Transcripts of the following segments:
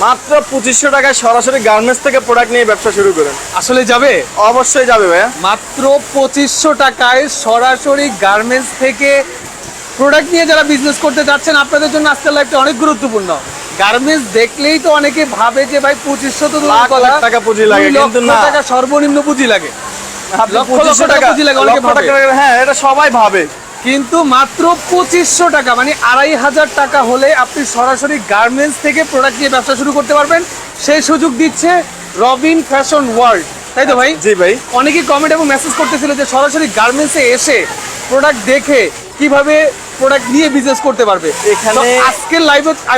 মাত্র 2500 টাকায় সরাসরি গার্মেন্টস থেকে প্রোডাক্ট নিয়ে ব্যবসা শুরু করেন। আসলে যাবে? অবশ্যই যাবে ভাইয়া। মাত্র 2500 টাকায় সরাসরি গার্মেন্টস থেকে প্রোডাক্ট নিয়ে যারা বিজনেস করতে যাচ্ছেন, আপনাদের জন্য আজকের লাইফটা অনেক গুরুত্বপূর্ণ। গার্মেন্টস দেখলেই তো অনেকে ভাবে যে ভাই 2500 তো লাখ লাখ টাকা পুঁজি লাগে, কিন্তু না, টাকা সর্বনিম্ন পুঁজি লাগে, লক্ষ লক্ষ টাকা পুঁজি লাগে অনেকে ভাবে। হ্যাঁ, এটা সবাই ভাবে, কিন্তু মাত্র 2500 টাকা মানে 2500 টাকা হলে আপনি সরাসরি গার্মেন্টস থেকে প্রোডাক্ট নিয়ে ব্যবসা শুরু করতে পারবেন। সেই সুযোগ দিচ্ছে রবিন ফ্যাশন ওয়ার্ল্ড, তাই তো ভাই? জি ভাই। অনেকেই কমেন্ট এবং মেসেজ করতেছিল যে সরাসরি গার্মেন্টসে এসে প্রোডাক্ট দেখে কিভাবে প্রোডাক্ট নিয়ে বিজনেস করতে পারবে। এখানে আজকের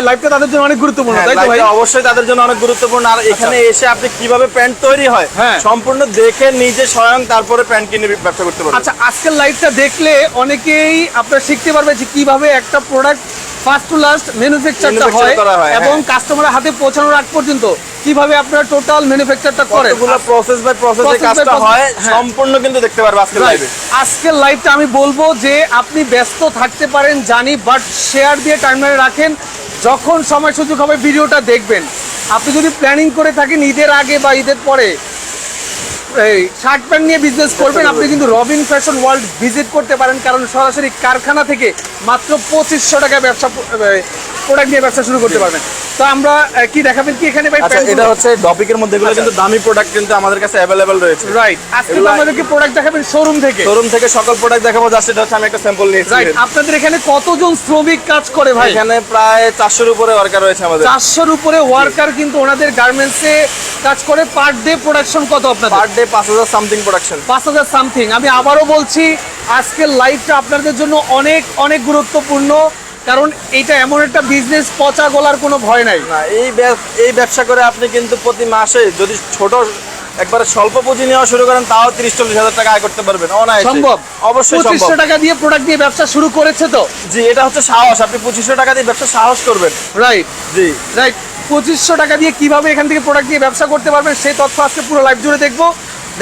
লাইভটা তাদের জন্য অনেক গুরুত্বপূর্ণ, তাই তো ভাই? অবশ্যই তাদের জন্য অনেক গুরুত্বপূর্ণ। আর এখানে এসে আপনি কিভাবে প্যান্ট তৈরি হয় সম্পূর্ণ দেখে নিজে স্বয়ং তারপরে প্যান্ট কিনে ব্যবসা করতে পারবেন। আচ্ছা, আজকের লাইভটা দেখলে অনেকেই আপনারা শিখতে পারবে যে কিভাবে একটা প্রোডাক্ট ফার্স্ট টু লাস্ট ম্যানুফ্যাকচারটা হয় এবং কাস্টমারের হাতে পৌঁছানোর আগ পর্যন্ত কিভাবে আপনারা টোটাল ম্যানুফ্যাকচারটা করেন, কতগুলো প্রসেস বাই প্রসেসে কাজটা হয় সম্পূর্ণ কিন্তু দেখতে পারবে আজকের লাইভে। আজকের লাইভটা আমি বলবো যে আপনি ব্যস্ত থাকতে পারেন জানি, বাট শেয়ার দিয়ে টাইমলাইনে রাখেন, যখন সময় সুযোগ হবে ভিডিওটা দেখবেন। আপনি যদি প্ল্যানিং করে থাকেন ঈদের আগে বা ঈদের পরে এই শার্ট প্যান্ট নিয়ে বিজনেস করবেন, আপনি কিন্তু রবিন ফ্যাশন ওয়ার্ল্ড ভিজিট করতে পারেন, কারণ সরাসরি কারখানা থেকে মাত্র 2500 টাকায় ব্যবসা প্রোডাক্ট নিয়ে ব্যবসা শুরু করতে পারবেন। তো আমরা কি দেখাবেন কি এখানে ভাই? আচ্ছা, এটা হচ্ছে টপিকের মধ্যে এগুলো কিন্তু দামি প্রোডাক্ট কিন্তু আমাদের কাছে अवेलेबल রয়েছে। রাইট, আজকে আমাদেরকে প্রোডাক্ট দেখাবেন শোরুম থেকে সকল প্রোডাক্ট দেখাবো। জাস্ট এটা হচ্ছে আমি একটা স্যাম্পল নিয়েছি। রাইট, আপনাদের এখানে কতজন শ্রমিক কাজ করে ভাই? এখানে প্রায় 400 এর উপরে ওয়ার্কার রয়েছে আমাদের। 400 এর উপরে ওয়ার্কার কিন্তু ওনাদের গার্মেন্টসে কাজ করে। পার ডে প্রোডাকশন কত আপনাদের? Per day 5000 something production. 5000 something. আমি আবারও বলছি আজকের লাইভটা আপনাদের জন্য অনেক অনেক গুরুত্বপূর্ণ, কারণ এটা এমন একটা বিজনেস পচা গলার কোনো ভয় নাই। না, এই ব্যবসা করে আপনি কিন্তু প্রতি মাসে যদি ছোট একবারে স্বল্প পুঁজি নেওয়া শুরু করেন তাও 30-40 হাজার টাকা আয় করতে পারবেন। সম্ভব, অবশ্যই সম্ভব। 2500 টাকা দিয়ে প্রোডাক্ট দিয়ে ব্যবসা শুরু করেছে তো। জি, এটা হচ্ছে সাহস। আপনি 2500 টাকা দিয়ে ব্যবসা সাহস করবেন। রাইট, জি রাইট। 2500 টাকা দিয়ে কিভাবে এখান থেকে প্রোডাক্ট দিয়ে ব্যবসা করতে পারবেন সেই তথ্য আজকে পুরো লাইভ জুড়ে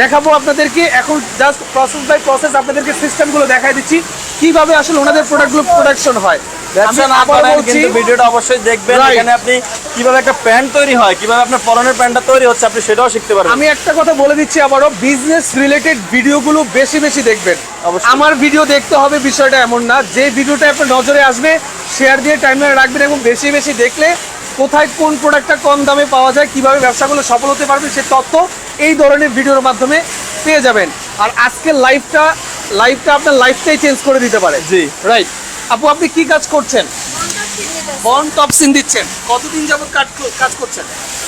দেখাবো আপনাদেরকে। এখন জাস্ট প্রসেস বাই প্রসেস আপনাদেরকে সিস্টেমগুলো দেখাই দিচ্ছি কিভাবে আসলে ওনাদের প্রোডাক্টগুলো প্রোডাকশন হয়। ব্যবসা না করেন কিন্তু ভিডিওটা অবশ্যই দেখবেন। এখানে আপনি কিভাবে একটা প্যান্ট তৈরি হয়, কিভাবে আপনার পরনের প্যান্টটা তৈরি হচ্ছে আপনি সেটাও শিখতে পারবেন। আমি একটা কথা বলে দিচ্ছি আবারও, বিজনেস রিলেটেড ভিডিওগুলো বেশি বেশি দেখবেন। আমার ভিডিও দেখতে হবে বিষয়টা এমন না, যে ভিডিওটা আপনার নজরে আসবে শেয়ার দিয়ে টাইমলাইনে রাখবেন এবং বেশি বেশি দেখলে কোথায় কোন প্রোডাক্টটা কম দামে পাওয়া যায়, কিভাবে ব্যবসাগুলো সফল হতে পারবে সে তথ্য এই ধরনের ভিডিওর মাধ্যমে পেয়ে যাবেন। আর আজকের লাইভটা আপনার লাইফটাই চেঞ্জ করে দিতে পারে। জি রাইট। আপু, আপনি কি কাজ করছেন? বন টপসিন দিচ্ছেন। কতদিন যাবত কাজ করছেন?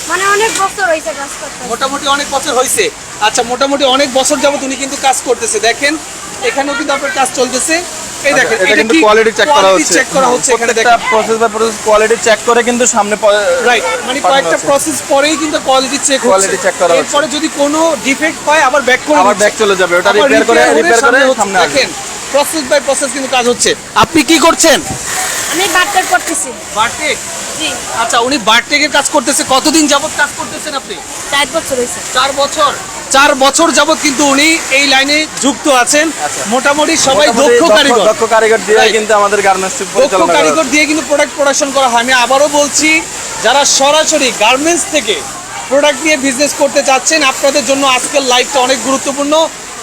মানে অনেক বছর হইছে কাজ করতে। মোটামুটি অনেক বছর হয়েছে। আচ্ছা, মোটামুটি অনেক বছর যাবত উনি কিন্তু কাজ করতেছে। দেখেন এখানেও কিন্তু আপনার কাজ চলতেছে। এই দেখেন এটা কিন্তু কোয়ালিটি চেক করা হচ্ছে। এখানে দেখেন process by process quality check করে কিন্তু সামনে রাইট, মানে কয়েকটা প্রসেস পরেই কিন্তু কোয়ালিটি চেক করা হচ্ছে। এরপরে যদি কোনো ডিফেক্ট হয় আবার ব্যাক চলে যাবে, ওটা রিপেয়ার করে সামনে দেখেন প্রসেস বাই প্রসেস কিন্তু কাজ হচ্ছে। আপনি কি করছেন? আমি বারটেক করতেছি। বারটেক? জি। আচ্ছা, উনি বারটেকের কাজ করতেছে। কতদিন যাবত কাজ করতেছেন আপনি? 4 বছর হইছে। 4 বছর। 4 বছর যাবত কিন্তু উনি এই লাইনে যুক্ত আছেন। মোটামুটি সবাই দক্ষ কারিগর দিয়ে কিন্তু আমাদের গার্মেন্টস দক্ষ কারিগর দিয়ে কিন্তু প্রোডাক্ট প্রোডাকশন করা হয়। আমি আবারও বলছি, যারা সরাসরি গার্মেন্টস থেকে প্রোডাক্ট নিয়ে বিজনেস করতে চাচ্ছেন আপনাদের জন্য আজকের লাইভটা অনেক গুরুত্বপূর্ণ,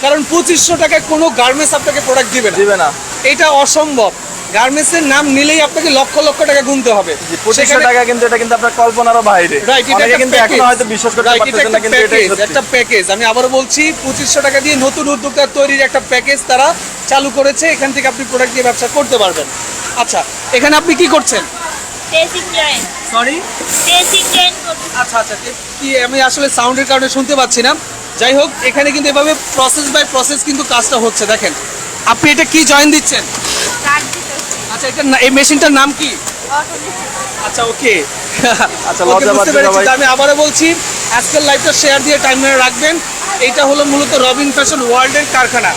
কারণ 2500 টাকায় কোনো গার্মেন্টস আপনাকে প্রোডাক্ট দিবে না। এটা অসম্ভব। গার্মেন্টসের নাম নিলেই আপনাকে লক্ষ লক্ষ টাকা গুনতে হবে। 2500 টাকা কিন্তু এটা কিন্তু আপনার কল্পনারও বাইরে। রাইট, এটা কিন্তু এখনো হয়তো বিশ্বাস করতে পারতেছেন না, কিন্তু এটা একটা প্যাকেজ। আমি আবারও বলছি 2500 টাকা দিয়ে নতুন উদ্যোক্তা তৈরির একটা প্যাকেজ তারা চালু করেছে। এখান থেকে আপনি প্রোডাক্ট দিয়ে ব্যবসা করতে পারবেন। আচ্ছা, এখানে আপনি কি করছেন? Basic train. Sorry, basic train করতে। আচ্ছা আচ্ছা, কি আমি আসলে সাউন্ডের কারণে শুনতে পাচ্ছি না। যাই হোক, এখানে কিন্তু এভাবে প্রসেস বাই প্রসেস কিন্তু কাজটা হচ্ছে। দেখেন আপনি এটা কি জয়েন দিচ্ছেন? কাট দিতেছি। আচ্ছা, এটা এই মেশিনটার নাম কি? অটোমেটিক। আচ্ছা, ওকে। আচ্ছা, বুঝতে পেরেছি। আমি আবারও বলছি আজকের লাইভটা শেয়ার দিয়ে টাইমলাইনে রাখবেন। এটা হলো মূলত রবিন ফ্যাশন ওয়ার্ল্ডের কারখানা।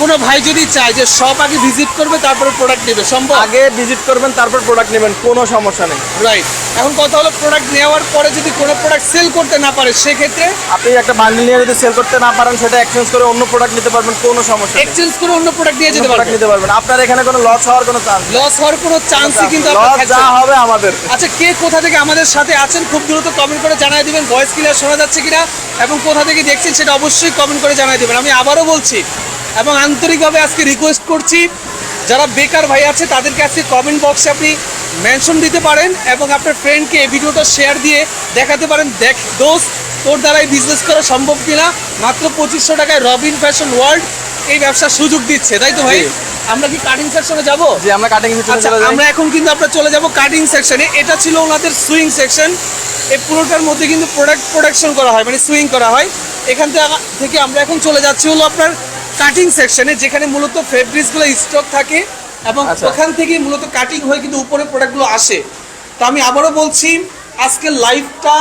কোনো ভাই যদি চায় যে সব আগে ভিজিট করবে তারপরে প্রোডাক্ট নেবে, সম্ভব? আগে ভিজিট করবেন তারপর প্রোডাক্ট নেবেন, কোনো সমস্যা নেই। রাইট। এখন কথা হলো প্রোডাক্ট নেওয়ার পরে যদি কোনো প্রোডাক্ট সেল করতে না পারে সেক্ষেত্রে আপনি একটা বান্ডিল নিয়ে যদি সেল করতে না পারেন সেটা এক্সচেঞ্জ করে অন্য প্রোডাক্ট নিতে পারবেন, কোনো সমস্যা নেই। এক্সচেঞ্জ করে অন্য প্রোডাক্ট নিয়ে যেতে প্রোডাক্ট পারবে। নিতে পারবেন, আপনার এখানে কোনো লস হওয়ার কোনো চান্স লস হওয়ার কোনো চান্সই কিন্তু আপনার লস থাকছে যা না। হবে আমাদের। আচ্ছা, কে কোথা থেকে আমাদের সাথে আছেন খুব দ্রুত কমেন্ট করে জানিয়ে দিবেন, ভয়েস ক্লিয়ার শোনা যাচ্ছে কিনা এবং কোথা থেকে দেখছেন সেটা অবশ্যই কমেন্ট করে জানিয়ে দিবেন। আমি আবারও বলছি এবং আন্তরিকভাবে আজকে রিকোয়েস্ট করছি, যারা বেকার ভাই আছে তাদেরকে আজকে কমেন্ট বক্সে আপনি মেনশন দিতে পারেন এবং আপনার ফ্রেন্ডকে এই ভিডিওটা শেয়ার দিয়ে দেখাতে পারেন, দেখ দোস্ত তোর দ্বারাই বিজনেস করা সম্ভব কিনা। মাত্র 2500 টাকায় রবিন ফ্যাশন ওয়ার্ল্ড এই ব্যবসার সুযোগ দিচ্ছে, তাই তো ভাই? জি। আমরা কি কাটিং সেকশনে যাব? যে আমরা কাটিং সেকশনে আচ্ছা, চলে যাই। আমরা এখন কিন্তু আমরা চলে যাব কাটিং সেকশনে। এটা ছিল ওনাদের সুইং সেকশন। এই পুরোটার মধ্যে কিন্তু প্রোডাকশন করা হয়, মানে সুইং করা হয়। এখান থেকে আমরা এখন চলে যাচ্ছি হলো আপনার কাটিং সেকশনে, যেখানে মূলত ফেব্রিক্সগুলো স্টক থাকে এবং আচ্ছা। ওখান থেকে মূলত কাটিং হয়ে কিন্তু উপরে প্রোডাক্টগুলো আসে। তো আমি আবারও বলছি, আজকের লাইভটা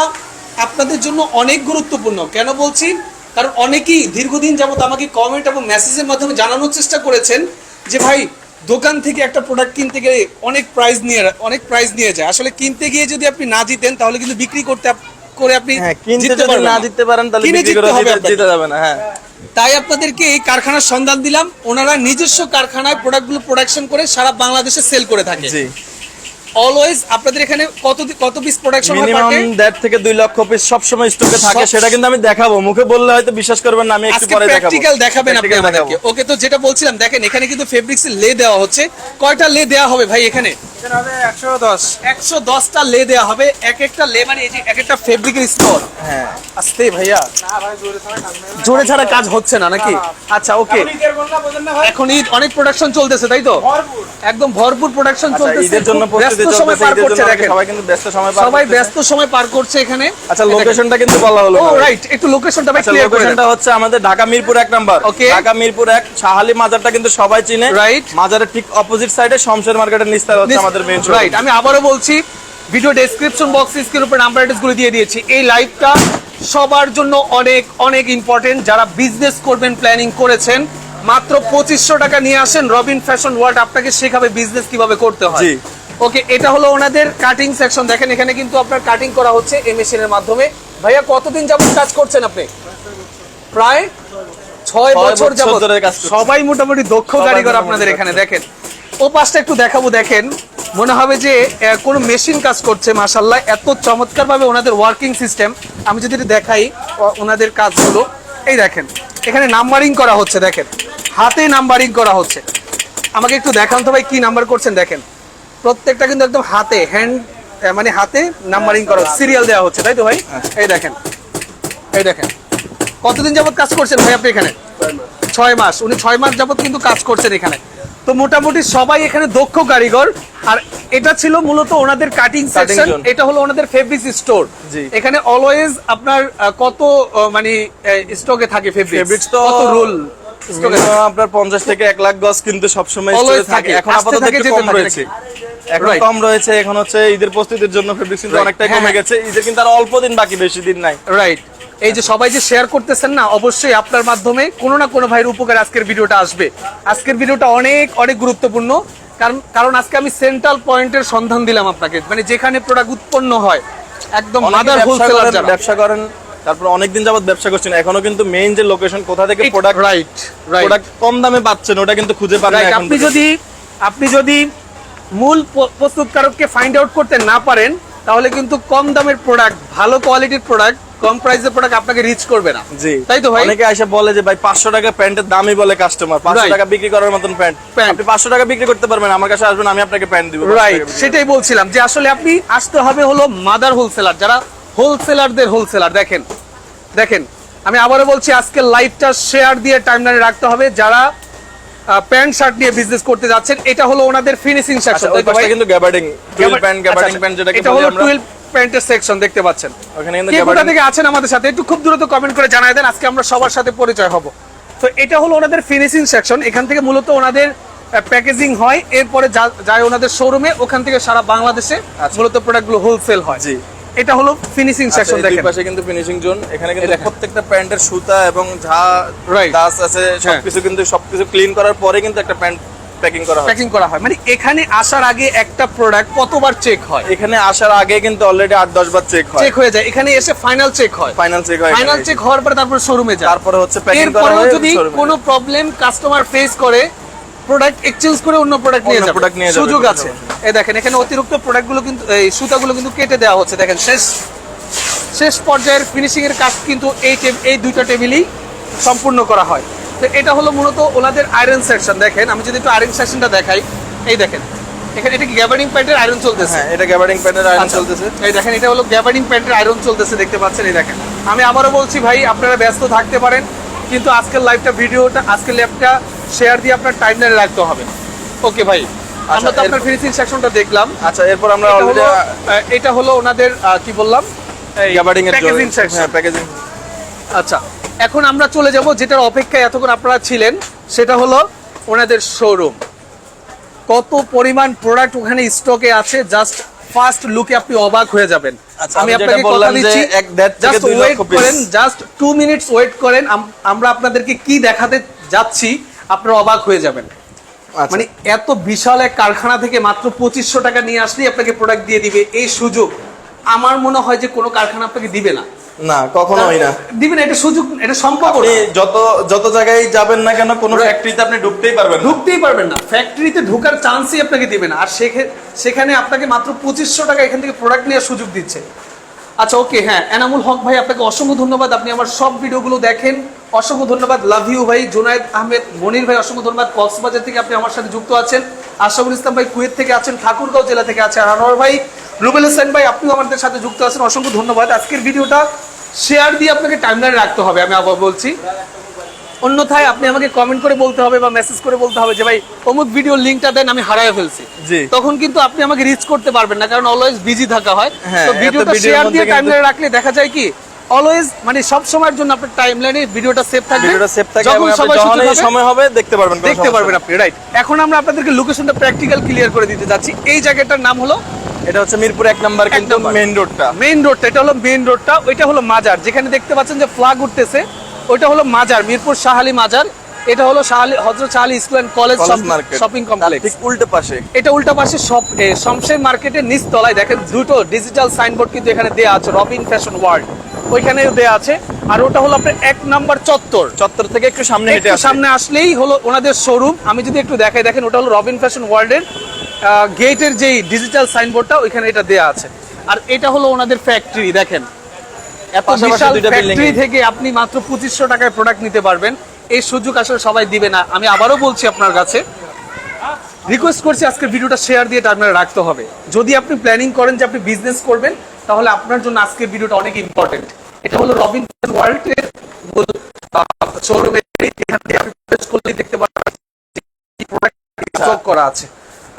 আপনাদের জন্য অনেক গুরুত্বপূর্ণ। কেন বলছি? কারণ অনেকেই দীর্ঘদিন যাবত আমাকে কমেন্ট এবং মেসেজের মাধ্যমে জানানোর চেষ্টা করেছেন যে ভাই, দোকান থেকে একটা প্রোডাক্ট কিনতে গেলে অনেক প্রাইস নিয়ে যায়। আসলে কিনতে গিয়ে যদি আপনি না জিতেন তাহলে কিন্তু বিক্রি করে আপনি হ্যাঁ, কিনতে জিততে যদি পারবেন না না। দিতে পারেন তাহলে কিনে বিক্রি করে জিততে হবে জিতে আপনাকে। যাবে না। হ্যাঁ, তাই আপনাদেরকে এই কারখানার সন্ধান দিলাম। ওনারা নিজস্ব কারখানায় প্রোডাক্টগুলো প্রোডাকশন করে সারা বাংলাদেশে সেল করে থাকে। জি। অলওয়েজ আপনাদের এখানে কত পিস প্রোডাকশন হয় মিনিমাম পার ডে? 1.5 থেকে 2 লক্ষ পিস সব সময় স্টকে থাকে, সেটা কিন্তু আমি দেখাবো। মুখে বললে হয়তো বিশ্বাস করবেন না, আমি একটু আজকে পরে দেখাবো। প্র্যাকটিক্যাল দেখাবেন আপনি Practical আমাদেরকে। দেখাবো। ওকে, তো যেটা বলছিলাম, দেখেন এখানে কিন্তু ফেব্রিক্স লে দেওয়া হচ্ছে। কয়টা লে দেওয়া হবে ভাই এখানে? 110টা লে দেওয়া হবে। এক একটা লে মানে এই যে এক একটা ফেব্রিকের স্তর। হ্যাঁ, আস্তে ভাইয়া, জোরে ছাড়া কাজ হচ্ছে না নাকি? আচ্ছা, ওকে। এখন ঈদ, অনেক প্রোডাকশন চলতেছে, তাই তো? একদম ভরপুর প্রোডাকশন আচ্ছা, চলতেছে। ঈদের জন্য প্রস্তুতি ব্যস্ত সময় চলতেছে, পার ঈদের করছে, জন্য দেখেন সবাই কিন্তু ব্যস্ত সময় পার সবাই করতেছে। ব্যস্ত সময় পার করছে এখানে। আচ্ছা, লোকেশনটা কিন্তু বলা হলো ও না। রাইট, একটু লোকেশনটা ভাই আচ্ছা, ক্লিয়ার করে দেন। লোকেশনটা হচ্ছে আমাদের ঢাকা মিরপুর 1 নাম্বার। Okay. ঢাকা মিরপুর 1 শাহালি মাজারটা কিন্তু সবাই চিনে। Right. মাজারের ঠিক অপোজিট সাইডে শমশের মার্কেটের নিচতলা হচ্ছে আমাদের মেইন শোরুম। রাইট। আমি আবারও বলছি, ভিডিও ডেসক্রিপশন বক্সে স্ক্রিনের উপর নাম্বার অ্যাড্রেস গুলো দিয়ে দিয়েছি। এই লাইভটা সবার জন্য অনেক অনেক ইম্পর্টেন্ট। যারা বিজনেস করবেন, প্ল্যানিং করেছেন, মাত্র 2500 টাকা নিয়ে আসেন। রবিন ফ্যাশন ওয়ার্ল্ড আপনাকে শেখাবে বিজনেস কিভাবে করতে হয়। জি। ওকে, এটা হলো ওনাদের কাটিং সেকশন। দেখেন এখানে কিন্তু আপনার কাটিং করা হচ্ছে এই মেশিনের মাধ্যমে। ভাইয়া, কতদিন যাবত কাজ করছেন আপনি? প্রায় 6 বছর বছর যাবত। ধরে কাজ করছি। সবাই মোটামুটি দক্ষ সবাই কারিগর মোটামুটি আপনাদের দক্ষ। এখানে। দেখেন ও পাশটা একটু দেখাবো। দেখেন, মনে হবে যে কোনো মেশিন কাজ করছে। মাশাআল্লাহ, এত চমৎকার ভাবে ওনাদের ওয়ার্কিং সিস্টেম। আমি যদি একটু দেখাই ওনাদের কাজগুলো, এই দেখেন এখানে নাম্বারিং করা হচ্ছে। দেখেন হাতে নাম্বারিং করা হচ্ছে। আমাকে একটু দেখান তো ভাই, কি নাম্বার করছেন? দেখেন প্রত্যেকটা কিন্তু একদম হাতে, হ্যান্ড মানে হাতে নাম্বারিং করা, সিরিয়াল দেওয়া হচ্ছে, তাই তো ভাই? এই দেখেন, এই দেখেন। কতদিন যাবত কাজ করছেন ভাই আপনি এখানে? 6 মাস। উনি 6 মাস যাবত কিন্তু কাজ করছেন এখানে। তো মোটামুটি সবাই এখানে দক্ষ কারিগর। আর এটা ছিল মূলত ওনাদের কাটিং সেকশন। zone। এটা হলো ওনাদের ফেব্রিক্স স্টোর। জি। এখানে অলওয়েজ আপনার কত মানে স্টকে থাকে ফেব্রিক্স? ফেব্রিক্স তো কত রোল স্টকে? minimum আপনার 50 থেকে 1 লাখ গজ কিন্তু সবসময় Always স্টকে থাকে। থাকে। এখন আসতে আপাতত থাকে, একটু যেতে কম থাকে রয়েছে। এখন Right. কম রয়েছে। এখন হচ্ছে ঈদের প্রস্তুতির জন্য ফেব্রিক্স কিন্তু Right. অনেকটাই হ্যাঁ, কমে হ্যাঁ। গেছে। ঈদের কিন্তু আর অল্প দিন বাকি, বেশি দিন নাই। রাইট। এই যে সবাই যে শেয়ার করতেছেন না, অবশ্যই আপনার মাধ্যমে কোনো না কোনো ভাইয়ের উপকার আজকের ভিডিওটা আসবে। আজকের ভিডিওটা অনেক অনেক গুরুত্বপূর্ণ। কারণ আজকে আমি সেন্ট্রাল পয়েন্টের সন্ধান দিলাম আপনাকে, মানে যেখানে প্রোডাক্ট উৎপন্ন হয়, একদম অনেকে মাদার হোলসেলার যারা। ব্যবসা করেন, তারপর অনেকদিন যাবত ব্যবসা করছেন, এখনো কিন্তু মেইন যে লোকেশন কোথা থেকে প্রোডাক্ট রাইট প্রোডাক্ট কম দামে পাচ্ছেন ওটা কিন্তু খুঁজে পান না রাইট। এখন পর্যন্ত। আপনি যদি মূল প্রস্তুতকারককে ফাইন্ড আউট করতে না পারেন, তাহলে কিন্তু কম দামের প্রোডাক্ট, ভালো কোয়ালিটির প্রোডাক্ট, কম প্রাইসের প্রোডাক্ট আপনাকে রিচ করবে না। জি, তাই তো ভাই? অনেকে এসে বলে যে ভাই 500 টাকা প্যান্টের দামই বলে কাস্টমার, 500 Right. টাকা বিক্রি করার মতন প্যান্ট। প্যান্ট। আপনি 500 টাকা বিক্রি করতে পারবেন, আমার কাছে আসবেন, আমি আপনাকে প্যান্ট দিব। 500 টাকা রাইট, বিক্রি সেটাই বলছিলাম যে আসলে আপনি আসতে হবে হলো মাদার হোলসেলার, যারা হোলসেলারদের হোলসেলার। দেখেন দেখেন, আমি আবারও বলছি, আজকের লাইভটা শেয়ার দিয়ে টাইমলাইনে রাখতে হবে। যারা প্যান্ট শার্ট নিয়ে বিজনেস করতে যাচ্ছেন, এটা হলো ওনাদের ফিনিশিং আচ্ছা, সেকশন। ওই পাশটা কিন্তু gabardine, twill pant, gabardine pant যেটাকে এটা বলি হলো আমরা। 12 প্যান্টের সেকশন দেখতে পাচ্ছেন। ওখানে কিন্তু কে কোথা গ্যাবার্ডিং। থেকে আছেন আমাদের সাথে একটু খুব দ্রুত কমেন্ট করে জানায় দেন, আজকে আমরা সবার সাথে পরিচয় হব। তো এটা হলো ওনাদের ফিনিশিং সেকশন। এখান থেকে মূলত ওনাদের প্যাকেজিং হয়, এরপরে যায় ওনাদের শোরুমে, ওখান থেকে সারা বাংলাদেশে মূলত প্রোডাক্টগুলো হোলসেল হয়। জি। এটা হলো ফিনিশিং আচ্ছা, সেকশন এই দুই দেখেন। পাশে কিন্তু ফিনিশিং জোন, এখানে কিন্তু দেখেন। প্রত্যেকটা প্যান্টের সুতা এবং Right. দাস আছে সবকিছু কিন্তু সবকিছু ক্লিন করার পরে কিন্তু একটা প্যান্ট প্যাকিং করা হয়। প্যাকিং করা হয়, মানে এখানে আসার আগে একটা প্রোডাক্ট কতবার চেক হয়? এখানে আসার আগে কিন্তু অলরেডি 8-10 বার চেক হয়, চেক হয়ে যায়, এখানে এসে ফাইনাল চেক হয়। ফাইনাল চেক হয়, ফাইনাল চেক হওয়ার পরে তারপর শোরুমে যায়। তারপরে হচ্ছে প্যাকিং করা এরপরেও হয় যদি showroom-এ কোনো যায়। প্রবলেম কাস্টমার ফেস করে, প্রোডাক্ট এক্সচেঞ্জ করে অন্য প্রোডাক্ট নিয়ে অন্য যাবে, product নিয়ে যাবে, সুযোগ কোনো আছে। সমস্যা এই দেখেন এখানে অতিরিক্ত প্রোডাক্টগুলো কিন্তু এই সুতাগুলো কিন্তু কেটে দেওয়া হচ্ছে, দেখেন শেষ পর্যায়ের ফিনিশিং এর কাজ কিন্তু এই দুইটা টেবিলেই সম্পূর্ণ করা হয়। তো এটা হলো মূলত ওনাদের আয়রন সেকশন। দেখেন আমি যদি একটু আয়রন সেকশনটা দেখাই, এই দেখেন এখানে এটা কি গ্যাবার্ডিং প্যান্টের আয়রন চলতেছে। হ্যাঁ, এটা গ্যাবার্ডিং প্যান্টের আয়রন আচ্ছা, চলতেছে। এই দেখেন এটা হলো গ্যাবার্ডিং প্যান্টের আয়রন চলতেছে, দেখতে পাচ্ছেন। এই দেখেন আমি আবারও বলছি ভাই, আপনারা ব্যস্ত থাকতে পারেন, কিন্তু আজকের আজকের ল্যাবটা শেয়ার দিয়ে আপনার টাইমলাইনে রাখতে হবে। ওকে ভাই, আমরা তো আপনার ফিনিশিং সেকশনটা দেখলাম। আচ্ছা, এরপর আমরা এটা অলরেডি হলো- এটা হলো ওনাদের কি বললাম, গ্যাবার্ডিং এর প্যাকেজিং সেকশন। হ্যাঁ, প্যাকেজিং। আচ্ছা, এখন আমরা চলে যাব যেটার অপেক্ষায় এতক্ষণ আপনারা ছিলেন, সেটা হলো ওনাদের শোরুম। কত পরিমাণ প্রোডাক্ট ওখানে স্টকে আছে, জাস্ট ফার্স্ট লুকে আপনি অবাক হয়ে যাবেন। আচ্ছা, আমি আমি যেটা আপনাকে কথা বললাম যে দিচ্ছি, 1.5 থেকে জাস্ট 2 ওয়েট লক্ষ piece। করেন, জাস্ট 2 মিনিটস ওয়েট করেন, আমরা আপনাদেরকে কি দেখাতে যাচ্ছি আপনারা অবাক হয়ে যাবেন। আচ্ছা, মানে এত বিশাল এক কারখানা থেকে মাত্র 2500 টাকা নিয়ে আসলেই আপনাকে প্রোডাক্ট দিয়ে দিবে, এই সুযোগ আমার মনে হয় যে কোনো কারখানা আপনাকে দিবে না। না, কখনোই না। দিবে না, এটা সুযোগ, এটা সম্ভব আপনি না। যত জায়গায় যাবেন না কেন, কোনো Right. ফ্যাক্টরিতে আপনি ঢুকতেই পারবেন না। ঢুকতেই পারবেন না, ফ্যাক্টরিতে ঢোকার চান্সই আপনাকে দিবে না। আর সেখানে আপনাকে মাত্র 2500 টাকা এখান থেকে প্রোডাক্ট নেওয়ার সুযোগ দিচ্ছে। আচ্ছা ওকে, হ্যাঁ, এনামুল হক ভাই আপনাকে অসংখ্য ধন্যবাদ, আপনি আমার সব ভিডিওগুলো দেখেন, অসংখ্য ধন্যবাদ। লাভ ইউ ভাই। জুনায়েদ আহমেদ মনির ভাই অসংখ্য ধন্যবাদ, কক্সবাজার থেকে আপনি আমার সাথে যুক্ত আছেন। আশরাফুল ইসলাম ভাই কুয়েত থেকে আছেন, ঠাকুরগাঁও জেলা থেকে আছেন। আর আনোয়ার ভাই, রুবেল হোসেন ভাই আপনিও আমাদের সাথে যুক্ত আছেন, অসংখ্য ধন্যবাদ। আজকের ভিডিওটা শেয়ার দিয়ে আপনাকে টাইমলাইনে রাখতে হবে, আমি আবার বলছি। অন্যথায় আপনি আমাকে কমেন্ট করে বলতে হবে বা মেসেজ করে বলতে হবে যে ভাই অমুক ভিডিওর লিংকটা দেন, আমি হারায় ফেলছি। জি। তখন কিন্তু আপনি আমাকে রিচ করতে পারবেন না, কারণ অলওয়েজ বিজি থাকা হয়। হ্যাঁ, তো এত ভিডিওটা ভিডিওর শেয়ার মধ্যে দিয়ে কিন্তু- টাইমলাইনে রাখলে দেখা যায় কি অলওয়েজ, মানে সব সময়ের জন্য আপনার টাইমলাইনে ভিডিওটা সেভ থাকবে। ভিডিওটা সেভ থাকে এবং যখন আপনি সবাই সুযোগ যখনই হবে, সময় হবে দেখতে পারবেন, কোনো দেখতে সমস্যা পারবেন নেই। আপনি। রাইট, এখন আমরা আপনাদেরকে লোকেশনটা প্র্যাকটিক্যাল ক্লিয়ার করে দিতে যাচ্ছি। এই জায়গাটার নাম হলো এটা হচ্ছে মিরপুর 1 নাম্বার, কিন্তু নাম্বার। মেইন রোডটা। মেইন রোডটা, এটা হলো মেইন রোডটা, ওইটা হলো মাজার, যেখানে দেখতে পাচ্ছেন যে ফ্ল্যাগ উঠতেছে, ওইটা হলো মাজার, মিরপুর শাহালি মাজার। এটা হলো হযরত Shah Ali school and college market, shopping complex. ঠিক উল্টো পাশে। এটা উল্টা পাশে শমশের মার্কেটের নিচ তলায় দেখেন দুটো ডিজিটাল সাইনবোর্ড কিন্তু এখানে দেয়া আছে, রবিন ফ্যাশন ওয়ার্ল্ড ওইখানেও দেয়া আছে। আর ওটা হলো আপনার 1 নাম্বার চত্বর থেকে একটু সামনে হেঁটে একটু আসলে সামনে আসলেই হলো ওনাদের শোরুম। আমি যদি একটু দেখাই, দেখেন ওটা হলো রবিন ফ্যাশন ওয়ার্ল্ডের গেটের যেই ডিজিটাল সাইনবোর্ডটা ওইখানে এটা দেয়া আছে। আর এটা হলো ওনাদের ফ্যাক্টরি, দেখেন এত পাশাপাশি বিশাল দুইটা building ফ্যাক্টরি এ। থেকে আপনি মাত্র 2500 টাকায় প্রোডাক্ট নিতে পারবেন। এই সুযোগ আসলে সবাই দিবে না। আমি আবারও বলছি আপনার কাছে, রিকোয়েস্ট করছি আজকের ভিডিওটা শেয়ার দিয়ে টাইমলাইনে রাখতে হবে। যদি আপনি প্ল্যানিং করেন যে আপনি বিজনেস করবেন, তাহলে আপনার জন্য আজকের ভিডিওটা অনেক ইম্পর্টেন্ট। এটা হলো রবিন ওয়ার্ল্ডের শোরুমে, এখান থেকে আপনি প্রেস করলেই দেখতে পারবেন কি প্রোডাক্ট স্টক করা আছে।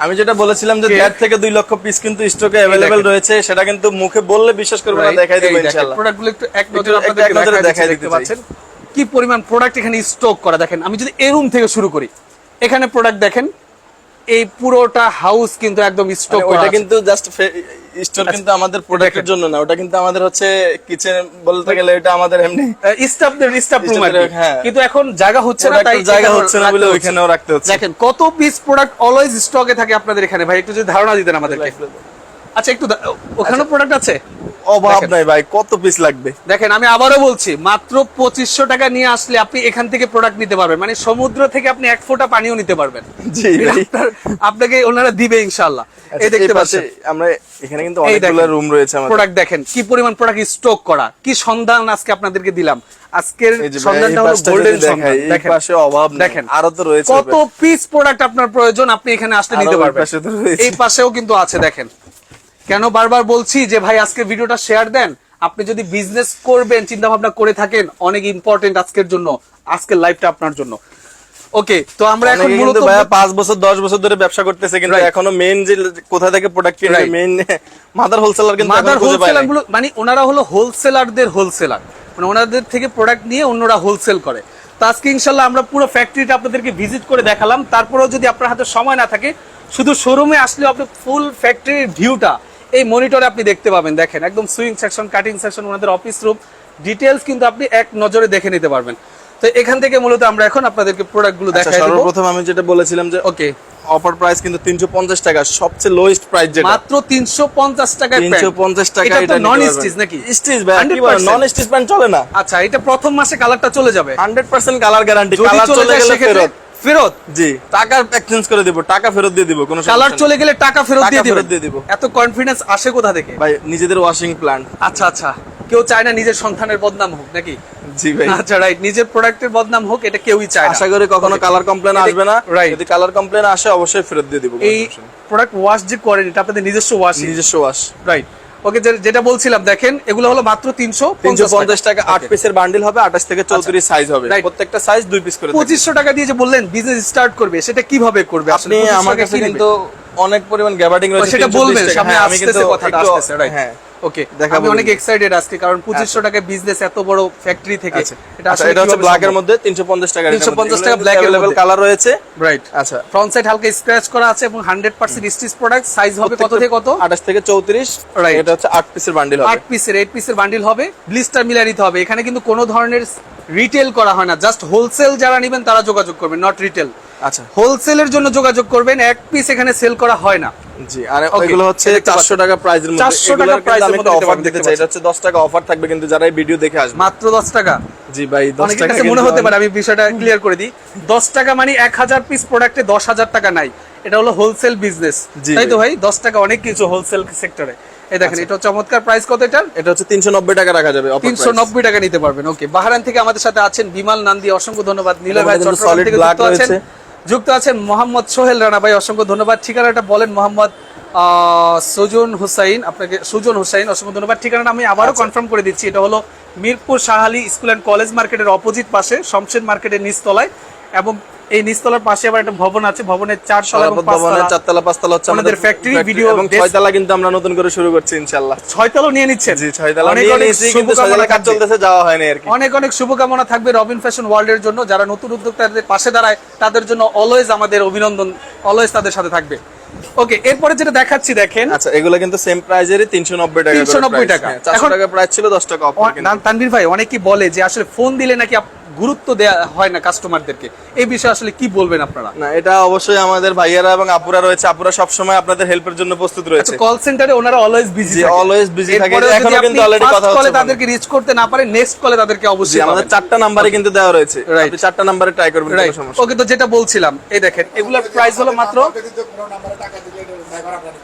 আমি যেটা বলেছিলাম যে কে? 1.5 থেকে 2 লক্ষ পিস কিন্তু স্টকে অ্যাভেলেবেল দেখেন। রয়েছে, সেটা কিন্তু মুখে বললে বিশ্বাস করবেন না, দেখাই দেব ইনশাআল্লাহ। প্রোডাক্টগুলো একটু এক একটু নজরে আপনাদের এক নজরে দেখাই দেখাই দেখতে দিতে পাচ্ছেন কি পরিমাণ প্রোডাক্ট এখানে স্টক করা। দেখেন আমি যদি এই রুম থেকে শুরু করি, এখানে প্রোডাক্ট দেখেন, এই পুরোটা হাউস কিন্তু একদম স্টক মানে করা ওটা আছে। কিন্তু জাস্ট স্টোর, কিন্তু আমাদের প্রোডাক্টের জন্য না, ওটা কিন্তু আমাদের হচ্ছে কিচেন বলতে গেলে, এটা আমাদের এমনি স্টাফ রুম আর কি। হ্যাঁ। কিন্তু এখন জায়গা হচ্ছে না, তাই প্রোডাক্টের জায়গা এখানেও হচ্ছে না বলে রাখতে ওইখানেও রাখতে হচ্ছে। দেখেন কত পিস প্রোডাক্ট অলওয়েজ স্টকে থাকে আপনাদের এখানে। ভাই একটু যদি ধারণা দিতেন আমাদেরকে। আচ্ছা একটু ওখানেও প্রোডাক্ট আছে? অভাব দেখেন। নাই ভাই, কত পিস লাগবে। দেখেন আমি আবারও বলছি, মাত্র 2500 টাকা নিয়ে আসলে আপনি এখান থেকে প্রোডাক্ট নিতে পারবেন, মানে সমুদ্র থেকে আপনি 1 ফোঁটা পানিও নিতে পারবেন। জি ভাই। আপনাকে ওনারা দিবে ইনশাআল্লাহ। এই আচ্ছা, দেখতে এই পাশে পাচ্ছেন আমরা এখানে কিন্তু এই অনেকগুলো দেখেন, রুম রয়েছে আমাদের। প্রোডাক্ট দেখেন কি পরিমাণ প্রোডাক্ট স্টক করা, কি সন্ধান আজকে আপনাদেরকে দিলাম। আজকের এই যে ভাই, সন্ধানটা এই হলো পাশটা গোল্ডেন যদি সন্ধান। দেখাই, এই দেখেন পাশে অভাব নেই, দেখেন আরো তো রয়েছে। কত পিস প্রোডাক্ট আপনার প্রয়োজন আপনি এখানে আসলে আরো নিতে ওই পারবেন। পাশে তো রয়েছে। এই পাশেও কিন্তু আছে। দেখেন কেন বারবার বলছি যে ভাই আজকে ভিডিওটা শেয়ার দেন। আপনি যদি বিজনেস করবেন চিন্তা ভাবনা করে থাকেন, অনেক ইম্পর্টেন্ট আজকের জন্য, আজকের লাইভটা আপনার জন্য। ওকে, তো আমরা এখন অনেকে মূলত কিন্তু ভাইয়া 5 বছর 10 বছর ধরে ব্যবসা করতেছে, কিন্তু Right. এখনো মেইন যে কোথা থেকে প্রোডাক্ট কিনবে, Right. মেইন মাদার হোলসেলার কিন্তু মাদার এখনো খুঁজে পায় হোলসেলার নাই। গুলো, মানে ওনারা হলো হোলসেলারদের হোলসেলার, মানে ওনাদের থেকে প্রোডাক্ট নিয়ে অন্যরা হোলসেল করে। তো আজকে ইনশাল্লাহ আমরা পুরো ফ্যাক্টরিটা আপনাদেরকে ভিজিট করে দেখালাম। তারপরেও যদি আপনার হাতে সময় না থাকে, শুধু শোরুমে আসলেও আপনি ফুল ফ্যাক্টরির ভিউটা এই মনিটরে আপনি দেখতে পাবেন, দেখেন একদম সুইং সেকশন, কাটিং সেকশন, ওনাদের অফিস রুম ডিটেলস কিন্তু আপনি এক নজরে দেখে নিতে পারবেন। তো এখান থেকে মূলত আমরা এখন আপনাদেরকে প্রোডাক্টগুলো দেখাই দেব। সর্বপ্রথম আমি যেটা বলেছিলাম যে ওকে, অফার প্রাইস কিন্তু 350 টাকা, সবচেয়ে লোয়েস্ট প্রাইস যেটা মাত্র 350 টাকায় 350 টাকা। এটা নন স্টিচ নাকি? স্টিচ ভাই, কি বলেন, নন স্টিচ প্যান্ট চলে না। আচ্ছা, এটা প্রথম মাসে কালারটা চলে যাবে, 100% কালার গ্যারান্টি। যদি কালার চলে গেলে সেক্ষেত্রে ফেরত। জি, টাকা এক্সচেঞ্জ করে দিব, টাকা ফেরত দিয়ে দিব, কোনো সমস্যা কালার নেই। চলে গেলে টাকা ফেরত টাকা দিয়ে ফেরত দিয়ে দিব। এত কনফিডেন্স আসে কোথা থেকে ভাই নিজেদের ওয়াশিং প্ল্যান্ট। আচ্ছা আচ্ছা, কেউ চায় না নিজের সন্তানের বদনাম হোক নাকি? জি ভাই, আচ্ছা রাইট, নিজের প্রোডাক্টের বদনাম হোক এটা কেউই চায় না। আশা করি কখনো কালার কমপ্লেন আসবে না। Right. যদি কালার কমপ্লেন আসে অবশ্যই ফেরত দিয়ে দিব। এই প্রোডাক্ট ওয়াশ যে করেন এটা আপনাদের নিজস্ব ওয়াশিং? নিজস্ব ওয়াশ। রাইট, ওকে। যেটা বলছিলাম দেখেন, এগুলো হলো মাত্র 350 টাকা। 8 পিসের বান্ডিল হবে, 28 থেকে 34 সাইজ হবে। Right. প্রত্যেকটা সাইজ 2 পিস করে থাকবে। 2500 টাকা দিয়ে যে বললেন বিজনেস স্টার্ট করবে, সেটা কিভাবে করবে? আপনি আমার কাছে কিন্তু অনেক পরিমাণ গ্যাবার্ডিং রয়েছে। সেটা 320 বলবেন, টাকা। সামনে হ্যাঁ, আমি কিন্তু আসতেছে কথাটা একটু- আসতেছে, রাইট। হ্যাঁ, ওকে, দেখাবো আমি অনেক কিন্তু। এক্সাইটেড আজকে, কারণ 2500 টাকায় বিজনেস এত বড় ফ্যাক্টরি থেকে আচ্ছা, এটা হচ্ছে ব্ল্যাক এর মধ্যে 350 টাকা। 350 টাকা black এর अवेलेबल মধ্যে। কালার রয়েছে। রাইট, আচ্ছা, ফ্রন্ট সাইড হালকা স্ক্র্যাচ করা আছে এবং 100% স্টিচ প্রোডাক্ট। সাইজ হবে কত থেকে কত? 28 থেকে 34। Right. এটা হচ্ছে 8 পিসের বান্ডিল হবে। 8 পিসের 8 পিসের বান্ডিল হবে, ব্লিস্টার মিলিয়ে নিতে হবে। এখানে কিন্তু কোনো ধরনের রিটেল করা হয় না, জাস্ট হোলসেল যারা নেবেন তারা যোগাযোগ করবেন, নট রিটেল। আচ্ছা, হোলসেলের জন্য যোগাযোগ করবেন, এক পিস এখানে সেল করা হয় না। জি। আর Okay, এগুলো হচ্ছে দেখতে 400 টাকা প্রাইসের মধ্যে। 400 টাকা এগুলোর কিন্তু price এর আমি মধ্যে একটা নিতে অফার পারবেন, দিতে দেখতে চাই। এটা হচ্ছে 10 টাকা অফার থাকবে কিন্তু যারা এই ভিডিও দেখে আসবে। মাত্র 10 টাকা। জি ভাই, 10 অনেকের টাকা কাছে মনে হতে পারে, আমি বিষয়টা ক্লিয়ার করে দিই, 10 টাকা মানে 1000 পিস প্রোডাক্টে 10,000 টাকা নাই। এটা হলো হোলসেল বিজনেস, জি তাই তো ভাই? 10 টাকা অনেক কিছু হোলসেল সেক্টরে। এই দেখেন, এটা চমৎকার প্রাইস কত এটার? এটা হচ্ছে 390 টাকা রাখা যাবে অফার প্রাইস। 390 টাকা নিতে পারবেন। ওকে, বাহারান থেকে আমাদের সাথে আছেন বিমাল নান্দি, অসংখ্য ধন্যবাদ। নীলা ভাই কিন্তু চট্টগ্রাম solid থেকে black যুক্ত আছেন। রয়েছে। যুক্ত আছেন মোহাম্মদ সোহেল রানা ভাই, অসংখ্য ধন্যবাদ। ঠিকানাটা বলেন মোহাম্মদ সুজন হুসাইন, আপনাকে সুজন হুসাইন অসংখ্য ধন্যবাদ। ঠিকানাটা আমি আবারও কনফার্ম করে দিচ্ছি, এটা হলো Mirpur Shah Ali school and college মার্কেটের অপোজিট পাশে, শমশের মার্কেটের নিচতলায়। এবং এই নিচতলার পাশে আবার একটা ভবন আছে, ভবনের 4 তলা এবং 5 ভবনের তলা 4 তলা 5 তলা হচ্ছে আমাদের ফ্যাক্টরি ভিডিও এবং 6 তলা কিন্তু আমরা নতুন করে শুরু করছি ইনশাআল্লাহ। 6 তলা নিয়ে নিচ্ছেন? জি, 6 তলা অনেক নিয়ে অনেক নিয়েছি, কিন্তু 6 শুভকামনা তলা কাজ থাকবে। চলতেছে, যাওয়া হয়নি আর কি। অনেক অনেক শুভকামনা থাকবে রবিন ফ্যাশন ওয়ার্ল্ডের জন্য। যারা নতুন উদ্যোক্তাদের পাশে দাঁড়ায় তাদের জন্য অলওয়েজ আমাদের অভিনন্দন, অলওয়েজ তাদের সাথে থাকবে। ওকে, এরপরে যেটা দেখাচ্ছি দেখেন, আচ্ছা, এগুলো কিন্তু সেম প্রাইজেরই 390 টাকা। 390 টাকা। 400 এখন- টাকা প্রাইস ছিল, 10 টাকা অফার কিন্তু। তানভীর ভাই অনেকেই বলে যে আসলে ফোন দিলে নাকি গুরুত্ব দেয়া হয় না কাস্টমারদেরকে, এই বিষয়ে আসলে কি বলবেন আপনারা? না, এটা অবশ্যই আমাদের ভাইয়ারা এবং আপুরা রয়েছে, আপুরা সব সময় আপনাদের হেল্পের জন্য প্রস্তুত রয়েছে। কল সেন্টারে ওনারা অলওয়েজ বিজি জি, থাকে, always busy থাকে। এরপরেও যদি এখনো আপনি কিন্তু already first কথা call-এ হচ্ছে তাদেরকে রিচ করতে না পারেন, নেক্সট কলে তাদেরকে জি, অবশ্যই আমাদের পাবেন। 4টা নাম্বারে কিন্তু দেওয়া রয়েছে। Right. আপনি 4টা নাম্বারে ট্রাই করবেন, কোনো রাইট, সমস্যা ওকে। তো যেটা বলছিলাম, এই দেখেন এগুলোর প্রাইস হলো মাত্র।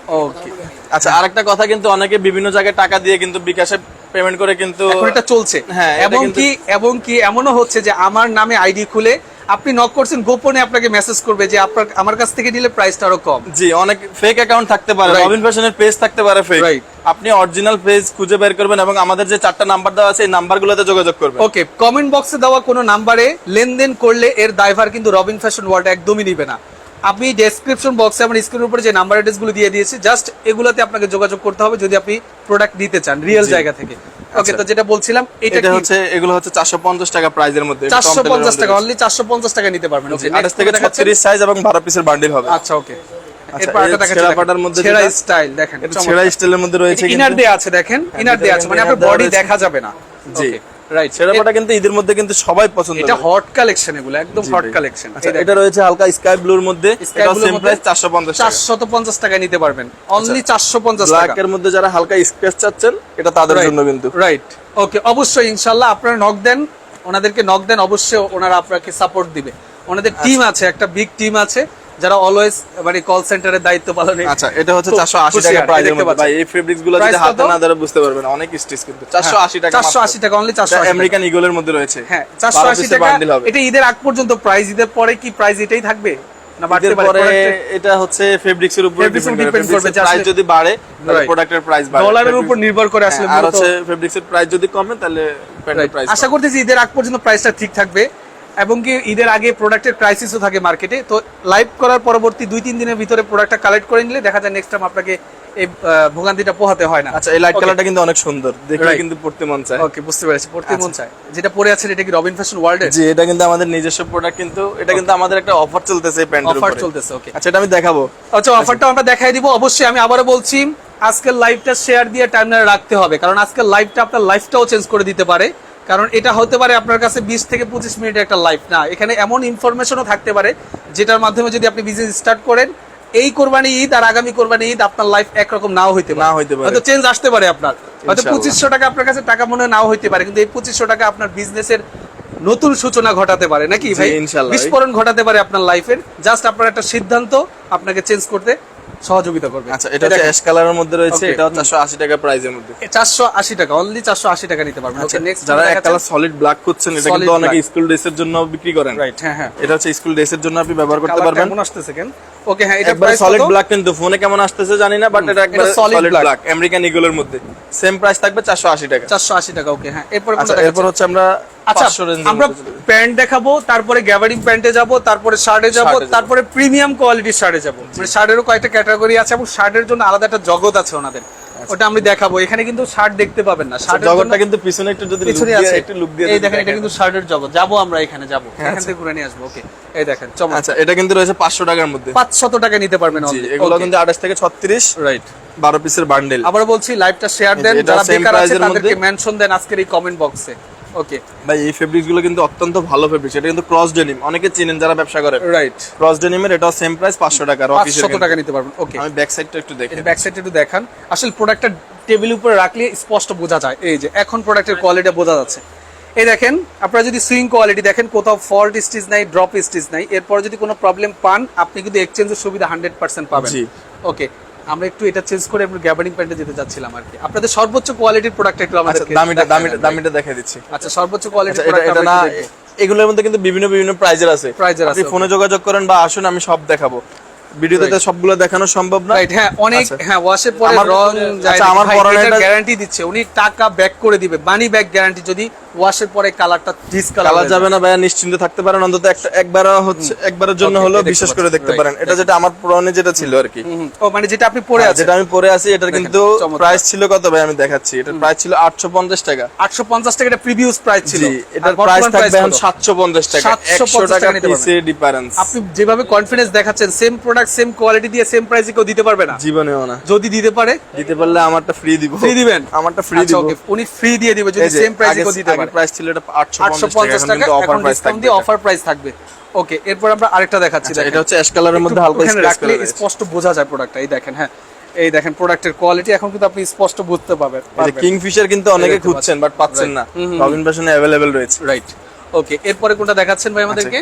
ওকে, আচ্ছা, আরেকটা কথা, কিন্তু অনেকে বিভিন্ন জায়গায় টাকা দিয়ে কিন্তু বিকাশে পেমেন্ট করে কিন্তু এখন এটা চলছে। হ্যাঁ, এটা এবং কিন্তু- কি এবং কি এমনও হচ্ছে যে আমার নামে আইডি খুলে আপনি নক করছেন, গোপনে আপনাকে মেসেজ করবে যে আপনার আমার কাছ থেকে নিলে প্রাইসটা আরো কম। জি, অনেক ফেক অ্যাকাউন্ট থাকতে পারে, Right. রবিন ফ্যাশনের পেজ থাকতে পারে ফেক। Right. আপনি অরিজিনাল পেজ খুঁজে বের করবেন এবং আমাদের যে 4টা নাম্বার দেওয়া আছে এই নাম্বারগুলোতে যোগাযোগ করবেন। ওকে, কমেন্ট বক্সে দেওয়া কোনো নাম্বারে লেনদেন করলে এর দায়ভার কিন্তু রবিন ফ্যাশন ওয়ার্ল্ড একদমই নিবে না। আপনি ডেসক্রিপশন বক্সে আমার স্ক্রিনের উপরে যে নাম্বার অ্যাড্রেস গুলো দিয়ে দিয়েছি, জাস্ট এগুলাতে আপনাকে যোগাযোগ করতে হবে যদি আপনি প্রোডাক্ট নিতে চান রিয়েল জি। জায়গা থেকে। ওকে, আচ্ছা। তো যেটা বলছিলাম, এটা এটা কি হচ্ছে, এগুলো হচ্ছে 450 টাকা প্রাইজের মধ্যে। 450 টাকা, অনলি 450 টাকা নিতে পারবেন। ওকে, 28 থেকে 36 সাইজ এবং 12 পিসের বান্ডিল হবে। আচ্ছা, ওকে। আচ্ছা, এরপর একটা এই দেখাচ্ছি, ছেঁড়া দেখেন। পাটার মধ্যে ছেঁড়া যেটা- স্টাইল দেখেন, এটা ছেঁড়া স্টাইলের মধ্যে রয়েছে ইনার কিন্তু। দেয়া আছে, দেখেন ইনার দেয়া আছে, মানে আপনার inner দেওয়া বডি রয়েছে। দেখা যাবে না। জি। রাইট, ছেঁড়া পাটা কিন্তু ঈদের মধ্যে কিন্তু সবাই পছন্দ এটা করে। হট কালেকশন, এগুলো একদম জি হট ভাই। কালেকশন। আচ্ছা, এটা রয়েছে হালকা স্কাই ব্লুর মধ্যে, Sky এটা blue সেম মধ্যে প্রাইস 450 টাকা। 450 টাকায় নিতে পারবেন, অনলি 450 ব্ল্যাক টাকা। এর মধ্যে যারা হালকা স্কেচ চাচ্ছেন, এটা তাদের জন্য কিন্তু। রাইট, ওকে। অবশ্যই ইনশাআল্লাহ আপনারা নক দেন, ওনাদেরকে নক দেন, অবশ্যই ওনারা আপনাকে সাপোর্ট দিবে। ওনাদের টিম আছে, একটা বিগ টিম আছে যারা অলওয়েজ মানে কল সেন্টারের দায়িত্ব পালনে। আচ্ছা, এটা হচ্ছে খুব 480 হুঁশিয়ার, টাকা প্রাইজের দেখতে মধ্যে। পাচ্ছেন। ভাই এই ফেব্রিক্স গুলো যদি Price হাতে কত? না ধরে বুঝতে পারবেন, অনেক স্টিচ কিন্তু। 480 টাকা, 480 টাকা, অনলি 480 আমেরিকান ইগলের মধ্যে রয়েছে। হ্যাঁ, 12 480 পিসের টাকা। বান্ডিল হবে। এটা ঈদের আগ পর্যন্ত প্রাইস, ঈদের পরে কি প্রাইস এটাই থাকবে না বাড়তে ঈদের পারে? পরে Product-এর এটা হচ্ছে ফেব্রিক্স এর উপর Fabrics এর উপর depend করবে, যে প্রাইস আসলে- যদি বাড়ে তাহলে Right. প্রোডাক্টের প্রাইস বাড়ে। ডলারের উপর নির্ভর করে আসলে হ্যাঁ, আর মূলত। হচ্ছে ফেব্রিক্স এর প্রাইস যদি কমে তাহলে প্যান্টের প্রাইস। আশা করতেছি ঈদের আগ পর্যন্ত প্রাইসটা ঠিক থাকবে এবং কি ঈদের আগে প্রোডাক্টের ক্রাইসিসও থাকে মার্কেটে। তো লাইভ করার পরবর্তী 2-3 দিনের ভিতরে প্রোডাক্টটা কালেক্ট করে নিলে দেখা যায় নেক্সট টাইম আপনাকে এই ভোগান্তিটা পোহাতে হয় না। আচ্ছা, এই লাইট কালারটা কিন্তু অনেক সুন্দর, দেখলে Right. কিন্তু পড়তে মন চায়। ওকে, বুঝতে পেরেছি, পড়তে মন চায়। যেটা পরে আছে এটা কি রবিন ফ্যাশন ওয়ার্ল্ডের জি, এটা কিন্তু আমাদের নিজস্ব প্রোডাক্ট, কিন্তু এটা কিন্তু আমাদের একটা অফার চলতেছে এই প্যান্টের অফার উপরে। চলতেছে? ওকে, আচ্ছা, এটা আমি দেখাবো। আচ্ছা, অফারটা আমরা দেখাই দিব। অবশ্যই আমি আবারও বলছি, আজকের লাইভটা শেয়ার দিয়ে টাইমলাইনে রাখতে হবে, কারণ আজকের লাইভটা আপনার লাইফটাও চেঞ্জ করে দিতে পারে। কারণ এটা হতে পারে আপনার কাছে 20 থেকে 25 মিনিটের একটা লাইভ না, এখানে এমন ইনফরমেশনও থাকতে পারে যেটার মাধ্যমে যদি আপনি বিজনেস স্টার্ট করেন, এই কোরবানি ঈদ আর আগামী কোরবানি ঈদ আপনার লাইফ একরকম নাও হইতে পারে, হয়তো চেঞ্জ আসতে পারে আপনার, হয়তো 2500 টাকা আপনার কাছে টাকা মনে নাও হইতে পারে, কিন্তু এই 2500 টাকা আপনার বিজনেসের নতুন সূচনা ঘটাতে পারে, নাকি ভাই? ইনশাআল্লাহ বিস্ফোরণ ঘটাতে পারে আপনার লাইফের। জাস্ট আপনার একটা সিদ্ধান্ত আপনাকে চেঞ্জ করতে সহযোগিতা করবে। আচ্ছা, এটা হচ্ছে অ্যাশ কালারের মধ্যে রয়েছে, Okay. এটা 480 টাকা প্রাইসের মধ্যে। 480 টাকা, অনলি 480 টাকা নিতে পারবেন। ওকে, নেক্সট যারা এক কালার সলিড ব্ল্যাক খুঁজছেন, এটা কিন্তু Solid অনেকে black। স্কুল ড্রেসের জন্য বিক্রি করেন। রাইট, হ্যাঁ হ্যাঁ, এটা হচ্ছে স্কুল ড্রেসের জন্য আপনি ব্যবহার করতে পারবেন। কেমন আসতেছে কেন? ওকে, হ্যাঁ, এটা একবার প্রাইস সলিড কত? ব্ল্যাক, কিন্তু ফোনে কেমন আসতেছে জানি না, বাট এটা একবার এটা solid solid black। Black American ইগলের মধ্যে সেম প্রাইস থাকবে 480 টাকা। 480 টাকা, ওকে, হ্যাঁ। এরপর আচ্ছা, এরপর হচ্ছে আমরা আচ্ছা, 500 রেঞ্জের আমরা মধ্যে চলে যাই। প্যান্ট দেখাবো, তারপরে গ্যাবার্ডিং প্যান্টে যাব, তারপরে শার্টে যাব, শার্টে যাবো। তারপরে প্রিমিয়াম কোয়ালিটির শার্টে যাব। মানে শার্টেরও কয়েকটা ক্যাটাগরি আছে এবং শার্টের জন্য আলাদা একটা জগৎ আছে ওনাদের, ওটা আমি দেখাবো। এখানে কিন্তু শার্ট দেখতে পাবেন না, শার্টের জগৎটা কিন্তু পিছনে একটু যদি পিছনে look দিয়ে আছে, একটু লুক দিয়ে এই যদি দেখেন, এটা দেখেন। কিন্তু শার্টের জগৎ। যাবো আমরা, এখানে যাবো, এখান আচ্ছা। থেকে ঘুরে নিয়ে আসবো। ওকে, এই দেখেন, চমৎকার। আচ্ছা, এটা কিন্তু রয়েছে 500 টাকার মধ্যে। 500 টাকা নিতে পারবেন জি, only। এগুলো Okay, কিন্তু 28 থেকে 36, রাইট। 12 পিসের বান্ডেল। আবার বলছি, লাইভটা শেয়ার দেন, এটা যারা same বেকার আছে price এর তাদেরকে মধ্যে। মেনশন দেন আজকের এই কমেন্ট বক্সে। ওকে, ভাই এই ফেব্রিক্স গুলো কিন্তু অত্যন্ত ভালো ফেব্রিক্স, এটা কিন্তু ক্রস ডেনিম, অনেকে চিনেন যারা ব্যবসা করেন। রাইট, ক্রস ডেনিমের এটাও সেম প্রাইস 500 টাকা। আর অফিসের 500 টাকা নিতে পারবেন। ওকে, আমি ব্যাক সাইডটা একটু দেখে ব্যাক সাইডে একটু দেখান। আসলে প্রোডাক্টটা টেবিল উপরে রাখলে স্পষ্ট বোঝা যায়, এই যে এখন প্রোডাক্টের কোয়ালিটি বোঝা যাচ্ছে। এই দেখেন, আপনারা যদি সুইং কোয়ালিটি দেখেন, কোথাও ফল্ট স্টিচ নাই, ড্রপ স্টিচ নাই। এরপর যদি কোনো প্রবলেম পান, আপনি কিন্তু এক্সচেঞ্জের সুবিধা 100% পাবেন। জি। ওকে, আমরা একটু এটা চেঞ্জ করে আমরা গ্যাবার্ডিং প্যান্টে যেতে যাচ্ছিলাম আর কি। আপনাদের সর্বোচ্চ কোয়ালিটির প্রোডাক্ট একটু আচ্ছা, আমাদের দামিটা দেখাই দিচ্ছি। আচ্ছা, সর্বোচ্চ কোয়ালিটির আচ্ছা, এটা না, এগুলোর মধ্যে কিন্তু বিভিন্ন প্রাইজের আছে। Price এর আপনি আছে, ফোনে যোগাযোগ করেন বা আসুন, আমি সব দেখাবো। ভিডিওতে তো সবগুলো দেখানো সম্ভব না। রাইট, হ্যাঁ, অনেক, আচ্ছা। হ্যাঁ, ওয়াশের পরে আমার- রং যায়। আচ্ছা, আমার পরনের গ্যারান্টি দিচ্ছে উনি, টাকা ব্যাক করে দিবে, মানি ব্যাক গ্যারান্টি। যদি ওয়াশের পরে কালারটা ডিসকালার কালার যাবে না ভাইয়া, নিশ্চিন্তে থাকতে পারেন। অন্তত একবার হচ্ছে, একবারের জন্য Okay, হলো দেখতে বিশেষ করে পাচ্ছি। দেখতে Right, পারেন। এটা যেটা আমার পুরনে যেটা ছিল আর কি, ও মানে যেটা আপনি পরে আছেন, যেটা আমি পরে আছি, এটার দেখেন, কিন্তু চমৎকার। প্রাইস ছিল কত ভাই, আমি দেখাচ্ছি। এটার প্রাইস ছিল 850 টাকা। 850 টাকা এটা প্রিভিয়াস প্রাইস ছিল। জি, আর এটার বর্তমান প্রাইস থাকবে এখন কত? 750 টাকা। 100 টাকা নিতে পারবেন। পিসে ডিফারেন্স। আপনি যেভাবে কনফিডেন্স দেখাচ্ছেন, সেম প্রোডাক্ট সেম কোয়ালিটি দিয়ে সেম প্রাইসে কেউ দিতে পারবে না। জীবনেও না। যদি দিতে পারে, দিতে পারলে আমারটা ফ্রি দিব। ফ্রি দিবেন? আমারটা ফ্রি আচ্ছা, দিব। okay, উনি ফ্রি দিয়ে দিবে যদি এই যে, সেম প্রাইসে কেউ দিতে আগে পারে। প্রাইস ছিল এটা 850 850 টাকা, টাকা, এখন অফার প্রাইস ডিসকাউন্ট থাকবে। দিয়ে অফার প্রাইস থাকবে। ওকে, এরপর আমরা আরেকটা দেখাচ্ছি। আচ্ছা, দেখেন, এটা হচ্ছে অ্যাশ কালারের মধ্যে হালকা ওখানে স্ক্র্যাচ রাখলে করা রয়েছে। স্পষ্ট বোঝা যায় প্রোডাক্টটা। এই দেখেন, হ্যাঁ, এই দেখেন প্রোডাক্টের কোয়ালিটি এখন কিন্তু আপনি স্পষ্ট বুঝতে পারবেন। কিংফিশার কিন্তু অনেকে দেখতে খুঁজছেন বাট পাচ্ছেন না, রবিন ফ্যাশনে अवेलेबल রয়েছে। রাইট, ওকে, এরপরে কোনটা দেখাচ্ছেন ভাই আমাদেরকে?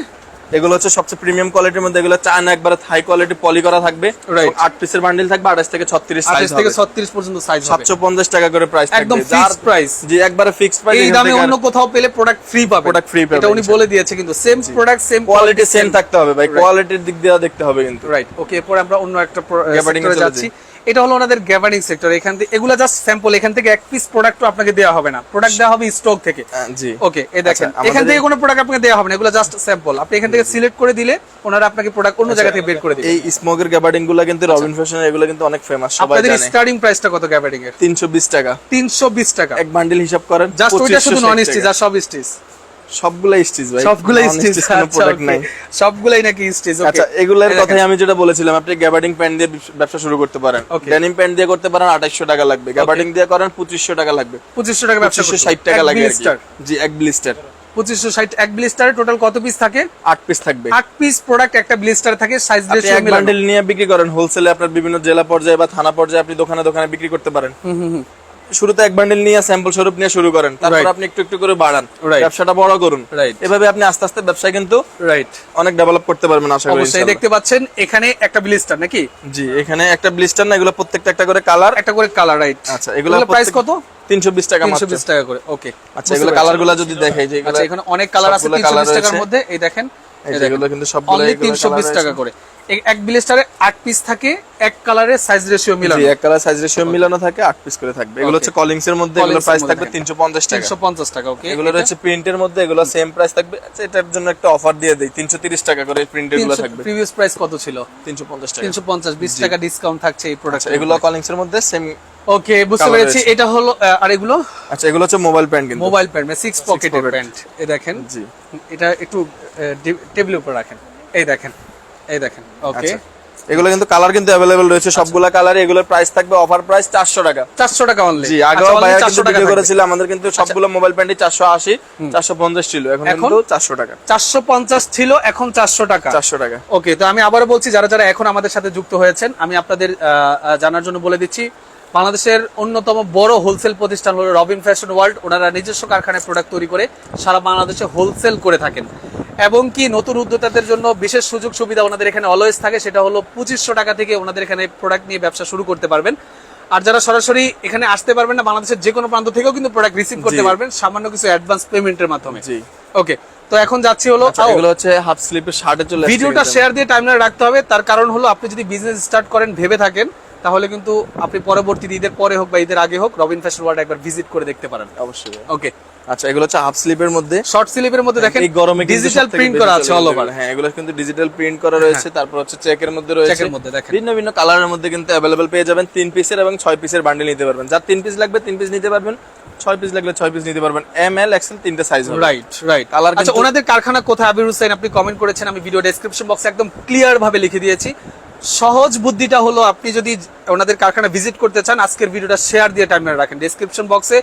এগুলো হচ্ছে সবচেয়ে প্রিমিয়াম কোয়ালিটির মধ্যে, এগুলো চায়না একবারে হাই কোয়ালিটি পলি করা থাকবে। Right. 8 পিসের বান্ডিল থাকবে, 28 থেকে 36 সাইজ 28 থেকে 36 পর্যন্ত সাইজ হবে। 750 টাকা করে প্রাইস থাকবে। একদম ফিক্সড প্রাইস। জি, একবারে ফিক্সড প্রাইস। এই দামে অন্য কোথাও পেলে প্রোডাক্ট ফ্রি পাবে। Product free পাবে, এটা উনি বলে দিয়েছে, কিন্তু same product same quality same থাকতে হবে ভাই, Right. কোয়ালিটির দিক দিয়ে দেখতে হবে কিন্তু। রাইট, ওকে, এরপর আমরা অন্য একটা Gabardine এ সেক্টরে চলে যাচ্ছি। এটা হলো ওনাদের গ্যাবার্ডিং সেক্টর। এখান থেকে এগুলা জাস্ট স্যাম্পল, এখান থেকে এক পিস প্রোডাক্টও আপনাকে দেওয়া হবে না, প্রোডাক্ট দেওয়া হবে স্টক থেকে। জি, ওকে, এই দেখেন, আচ্ছা, এখান আমাদের থেকে কোনো প্রোডাক্ট আপনাকে দেওয়া হবে না, এগুলো জাস্ট স্যাম্পল। আপনি এখান থেকে সিলেক্ট করে দিলে ওনারা আপনাকে প্রোডাক্ট অন্য জায়গা থেকে বের করে দিবে। এই স্মোকের গ্যাবার্ডিং গুলো কিন্তু রবিন ফ্যাশনের, এগুলো কিন্তু অনেক ফেমাস, সবাই আপনাদের জানে। স্টার্টিং প্রাইসটা কত গ্যাবার্ডিং এর? 320 টাকা। 320 টাকা। এক বান্ডিল হিসাব করেন, জাস্ট ওইটা শুধু 2560 নন স্টিচ, টাকা। আর সব স্টিচ? সবগুলাই স্টিচ ভাই, সবগুলাই Non-stitch স্টিচ, কোনো প্রোডাক্ট নাই। সবগুলাই নাকি স্টিচ? ওকে, আচ্ছা, এগুলোর কথাই আমি যেটা বলেছিলাম, আপনি গ্যাবার্ডিং প্যান্ট দিয়ে ব্যবসা শুরু করতে পারেন। Okay. ডেনিম প্যান্ট দিয়ে করতে পারেন, 2800 টাকা লাগবে। গ্যাবার্ডিং দিয়ে করেন 2500 টাকা লাগবে। 2500 টাকা ব্যবসা করতে 2560 টাকা লাগে আর কি। ব্লিস্টার জি, এক ব্লিস্টার 2560, এক ব্লিস্টারে টোটাল কত পিস থাকে? 8 পিস থাকবে। 8 পিস প্রোডাক্ট একটা ব্লিস্টার থাকে, সাইজ আপনি রেশিও এক মিলানো। বান্ডেল নিয়ে বিক্রি করেন হোলসেলে, আপনার বিভিন্ন জেলা পর্যায়ে বা থানা পর্যায়ে আপনি দোকানে দোকানে বিক্রি করতে পারেন। শুরুতে এক বান্ডেল নিয়ে স্যাম্পল স্বরূপ নিয়ে শুরু করেন, তারপর Right. আপনি একটু একটু করে বাড়ান, Right. ব্যবসাটা বড় করুন। Right. এভাবে আপনি আস্তে আস্তে ব্যবসা কিন্তু রাইট, অনেক ডেভেলপ করতে পারবেন আশা করি। অবশ্যই। ইনশাআল্লাহ। দেখতে পাচ্ছেন এখানে একটা ব্লিস্টার নাকি? জি, এখানে একটা ব্লিস্টার না, এগুলো প্রত্যেকটা একটা করে কালার। একটা করে কালার, রাইট। আচ্ছা, এগুলো প্রাইস কত? 320 টাকা মাত্র। 320 টাকা করে। ওকে, আচ্ছা, এগুলো কালারগুলো যদি দেখাই, যে আচ্ছা, এখানে অনেক কালার আছে সবগুলো 320 colour টাকার রয়েছে। মধ্যে। এই দেখেন, এই যে এগুলো কিন্তু সবগুলো অনলি এগুলো 320 colour টাকা রয়েছে। করে। এক ব্লিস্টারে 8 পিস থাকে, এক কালারের সাইজ রেশিও মিলানো। জি, এক কালার সাইজ রেশিও মিলানো থাকে, 8 পিস করে থাকবে। এগুলো Okay. হচ্ছে কলিংস এর মধ্যে, এগুলো Collins এর প্রাইস মধ্যে থাকবে থাকে। 350 টাকা। 350 টাকা, ওকে। এগুলো রয়েছে প্রিন্টের মধ্যে, এগুলো সেম প্রাইস থাকবে। আচ্ছা, এটার জন্য একটা অফার দিয়ে দেই, 330 টাকা করে প্রিন্টের গুলো থাকবে। প্রিভিয়াস প্রাইস কত ছিল? 350 টাকা। 350, 20 টাকা ডিসকাউন্ট থাকছে এই প্রোডাক্ট। আচ্ছা, এগুলো কলিংস এর মধ্যে সেম। ওকে, বুঝতে Colour পেরেছি। রয়েছে। এটা হলো, আর এগুলো আচ্ছা, এগুলো হচ্ছে মোবাইল প্যান্ট কিন্তু। মোবাইল প্যান্ট, মানে 6 পকেটের pocket। প্যান্ট। এই দেখেন, জি, এটা একটু টেবিলের উপর রাখেন। এই দেখেন, এই দেখেন, ওকে। আচ্ছা। এগুলো কিন্তু কালার কিন্তু অ্যাভেলেবেল রয়েছে সবগুলা কালারে। এগুলোর প্রাইস থাকবে অফার প্রাইস 400 টাকা। 400 টাকা অনলি। জি, আগেও ভাইয়া কিন্তু ভিডিও করেছিল, আমাদের কিন্তু সবগুলো মোবাইল প্যান্টি 480 450 ছিল, এখন কিন্তু 400 টাকা। 450 ছিল, এখন 400 টাকা। 400 টাকা। ওকে, তো আমি আবারও বলছি, যারা যারা এখন আমাদের সাথে যুক্ত হয়েছেন, আমি আপনাদের জানার জন্য বলে দিচ্ছি, বাংলাদেশের অন্যতম বড় হোলসেল প্রতিষ্ঠান হলো রবিন ফ্যাশন ওয়ার্ল্ড। ওনারা নিজস্ব কারখানায় প্রোডাক্ট তৈরি করে সারা বাংলাদেশে হোলসেল করে থাকেন, এবং কি নতুন উদ্যোক্তাদের জন্য বিশেষ সুযোগ সুবিধা ওনাদের এখানে অলওয়েজ থাকে। সেটা হলো 2500 টাকা থেকে ওনাদের এখানে প্রোডাক্ট নিয়ে ব্যবসা শুরু করতে পারবেন। আর যারা সরাসরি এখানে আসতে পারবেন না, বাংলাদেশের যে কোনো প্রান্ত থেকেও কিন্তু প্রোডাক্ট রিসিভ করতে পারবেন সামান্য কিছু অ্যাডভান্স পেমেন্টের মাধ্যমে। জি, ওকে, তো এখন যাচ্ছি হলো, এগুলো হচ্ছে হাফ স্লিপের শার্টে চলে আসছে। ভিডিওটা শেয়ার দিয়ে টাইমলাইনে রাখতে হবে, তার কারণ হলো আপনি যদি বিজনেস স্টার্ট করেন ভেবে থাকেন, তাহলে কিন্তু আপনি পরবর্তী ঈদের পরে হোক বা ঈদের আগে হোক রবিন ফ্যাশন ওয়ার্ল্ড একবার ভিজিট করে দেখতে পারেন অবশ্যই। ওকে, আচ্ছা, এগুলো হচ্ছে হাফ স্লিপের মধ্যে, শর্ট স্লিপের মধ্যে দেখেন এই গরমে ডিজিটাল প্রিন্ট করা আছে অল ওভার। হ্যাঁ, এগুলো কিন্তু ডিজিটাল প্রিন্ট করা রয়েছে। তারপর হচ্ছে চেকের মধ্যে রয়েছে, চেকের মধ্যে দেখেন ভিন্ন ভিন্ন কালারের মধ্যে কিন্তু अवेलेबल পেয়ে যাবেন। 3 পিসের এবং 6 পিসের বান্ডেল নিতে পারবেন। যার 3 পিস লাগবে 3 পিস নিতে পারবেন, 6 পিস লাগলে 6 পিস নিতে পারবেন। এম এল এক্সেল তিনটা সাইজ হবে। Right right. কালার আচ্ছা, ওনাদের কারখানা কোথায় আবির হোসেন, আপনি কমেন্ট করেছেন, আমি ভিডিও ডেসক্রিপশন বক্সে একদম ক্লিয়ার ভাবে লিখে দিয়েছি। সহজ বুদ্ধিটা হলো, আপনি যদি ওনাদের কারখানা ভিজিট করতে চান, আজকের ভিডিওটা শেয়ার দিয়ে টাইমলাইনে রাখেন। ডেসক্রিপশন বক্সে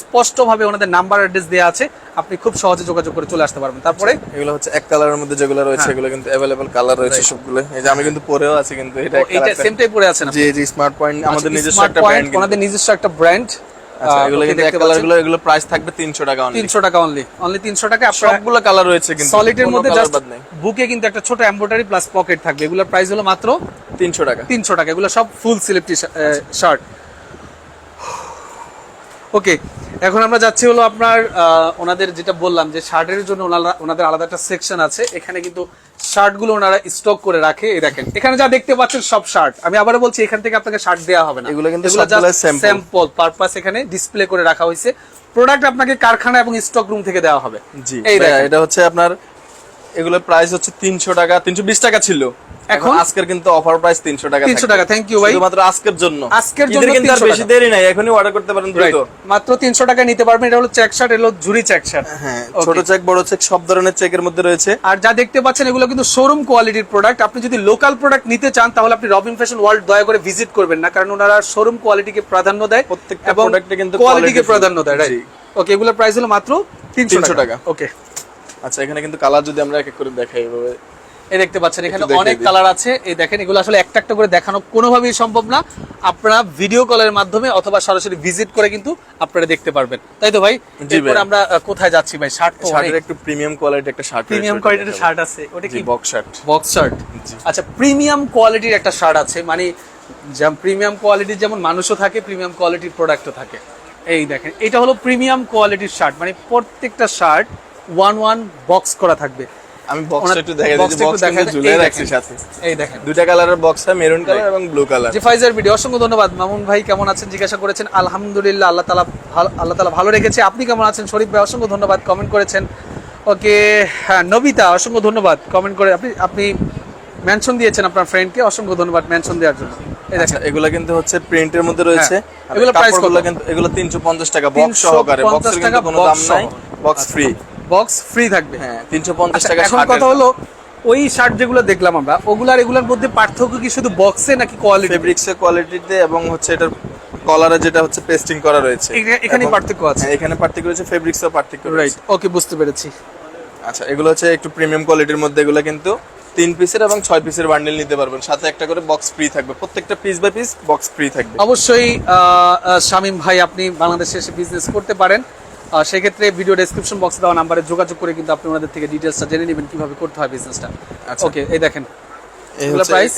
স্পষ্ট ভাবে ওনাদের নাম্বার অ্যাড্রেস দেওয়া আছে, আপনি খুব সহজে যোগাযোগ করে চলে আসতে পারবেন। তারপরে এগুলো হচ্ছে এক কালারের মধ্যে যেগুলো রয়েছে, এগুলো কিন্তু अवेलेबल কালার রয়েছে সবগুলো। এই যে আমি কিন্তু পরেও আছি, কিন্তু এটা এইটা সেমটাই পরে আছেন। জি জি, স্মার্ট পয়েন্ট আমাদের নিজস্ব একটা ব্র্যান্ড, ব্র্যান্ড, ওনাদের নিজস্ব একটা ব্র্যান্ড। আচ্ছা, এগুলো কিন্তু এক কালারগুলো, এগুলো প্রাইস থাকবে 300 টাকা অনলি। 300 টাকা অনলি, অনলি 300 টাকা। সবগুলো কালার রয়েছে কিন্তু সলিডের মধ্যে কোনো জাস্ট কালার বাদ নেই। বুকে কিন্তু একটা ছোট এমব্রয়ডারি প্লাস পকেট থাকবে। এগুলোর প্রাইস হলো মাত্র 300 টাকা। 300 টাকা। এগুলো সব ফুল স্লিভ শার্ট। ওকে, এখন আমরা যাচ্ছি হলো আপনার ওনাদের যেটা বললাম যে শার্টের জন্য ওনাদের আলাদা একটা সেকশন আছে। এখানে কিন্তু শার্টগুলো ওনারা স্টক করে রাখে। এই দেখেন, এখানে যা দেখতে পাচ্ছেন সব শার্ট। আমি আবারও বলছি, এখান থেকে আপনাকে শার্ট দেওয়া হবে না, এগুলো কিন্তু সবগুলো স্যাম্পল পারপাস এখানে ডিসপ্লে করে রাখা হয়েছে। প্রোডাক্ট আপনাকে কারখানা এবং স্টক রুম থেকে দেওয়া হবে। জি, এটা হচ্ছে আপনার, এগুলোর প্রাইস হচ্ছে 300 টাকা, 320 টাকা ছিল, এখন আজকের কিন্তু অফার প্রাইস 300 টাকা। 300 টাকা, থ্যাংক ইউ ভাই, শুধুমাত্র আজকের জন্য। আজকের জন্য কিন্তু আর বেশি দেরি নাই, এখনই অর্ডার করতে পারেন দ্রুত। মাত্র 300 টাকায় নিতে পারবেন। এটা হলো চেক শার্ট, এলো ঝুরি চেক শার্ট। হ্যাঁ, ছোট চেক বড় চেক সব ধরনের চেকের মধ্যে রয়েছে। আর যা দেখতে পাচ্ছেন এগুলো কিন্তু শোরুম কোয়ালিটির প্রোডাক্ট। আপনি যদি লোকাল প্রোডাক্ট নিতে চান, তাহলে আপনি রবিন ফ্যাশন ওয়ার্ল্ড দয়া করে ভিজিট করবেন না, কারণ ওনারা শোরুম কোয়ালিটিকে প্রাধান্য দেয়, প্রত্যেকটা প্রোডাক্টে কিন্তু কোয়ালিটিকে প্রাধান্য দেয়। রাইট, ওকে, এগুলোর প্রাইস হলো মাত্র 300 টাকা। ওকে, আচ্ছা, এখানে কিন্তু কালার যদি আমরা এক এক করে দেখাই, এভাবে এই দেখতে পাচ্ছেন এখানে অনেক কালার আছে। এই দেখেন, এগুলো আসলে একটা একটা করে দেখানো কোনোভাবেই সম্ভব না। আপনারা ভিডিও কলের মাধ্যমে অথবা সরাসরি ভিজিট করে কিন্তু আপনারা দেখতে পারবেন, তাই তো ভাই? এরপর আমরা কোথায় যাচ্ছি ভাই? শার্ট তো শার্টের একটু প্রিমিয়াম কোয়ালিটি একটা শার্ট, প্রিমিয়াম কোয়ালিটির শার্ট আছে। ওটা কি বক্স শার্ট? Box shirt. আচ্ছা, প্রিমিয়াম কোয়ালিটির একটা শার্ট আছে, মানে যেমন প্রিমিয়াম কোয়ালিটির যেমন মানুষও থাকে, প্রিমিয়াম কোয়ালিটির প্রোডাক্টও থাকে। এই দেখেন, এটা হলো প্রিমিয়াম কোয়ালিটির শার্ট, মানে প্রত্যেকটা শার্ট 1 বক্স করা থাকবে। আমি বক্সটা একটু দেখাই দিচ্ছি, বক্সটা ঝুলিয়ে রাখছি সাথে। এই দেখেন, দুইটা কালারের বক্স আছে, মেরুন কালার এবং ব্লু কালার। জি, ফাইজার ভিডিও, অসংখ্য ধন্যবাদ। মামুন ভাই কেমন আছেন জিজ্ঞাসা করেছেন, আলহামদুলিল্লাহ, আল্লাহ তাআলা ভালো রেখেছে। আপনি কেমন আছেন? শরীফ ভাই অসংখ্য ধন্যবাদ, কমেন্ট করেছেন। ওকে, হ্যাঁ, নবিতা অসংখ্য ধন্যবাদ, কমেন্ট করে আপনি মেনশন দিয়েছেন আপনার ফ্রেন্ডকে, অসংখ্য ধন্যবাদ মেনশন দেওয়ার জন্য। এই দেখেন, এগুলো কিন্তু হচ্ছে প্রিন্টের মধ্যে রয়েছে। এগুলো প্রাইস কত? কিন্তু এগুলো 350 টাকা বক্স সহকারে, বক্সের কিন্তু কোনো দাম নাই, বক্স ফ্রি, বক্স ফ্রি থাকবে। হ্যাঁ, 350 টাকা। এখন কথা হলো, ওই শার্ট যেগুলো দেখলাম আমরা, ওগুলার এগুলোর মধ্যে পার্থক্য কি শুধু বক্সে নাকি কোয়ালিটি? ফেব্রিক্সের কোয়ালিটিতে এবং হচ্ছে এটার কলারে যেটা হচ্ছে পেস্টিং করা রয়েছে, এখানে পার্থক্য আছে। এখানে পার্থক্য রয়েছে, ফেব্রিক্সের পার্থক্য রয়েছে। রাইট, ওকে, বুঝতে পেরেছি। আচ্ছা, এগুলো হচ্ছে একটু প্রিমিয়াম কোয়ালিটির মধ্যে। এগুলো কিন্তু 3 পিসের এবং 6 পিসের বান্ডেল নিতে পারবেন, সাথে একটা করে বক্স ফ্রি থাকবে, প্রত্যেকটা piece by piece box free থাকবে। অবশ্যই শামীম ভাই, আপনি বাংলাদেশে এসে বিজনেস করতে পারেন। সেক্ষেত্রে ভিডিও ডেসক্রিপশন বক্সে দেওয়া নাম্বারে যোগাযোগ করে কিন্তু আপনি ওনাদের থেকে ডিটেইলসটা জেনে নেবেন কিভাবে করতে হয় বিজনেসটা। ওকে, এই দেখেন, এগুলো প্রাইস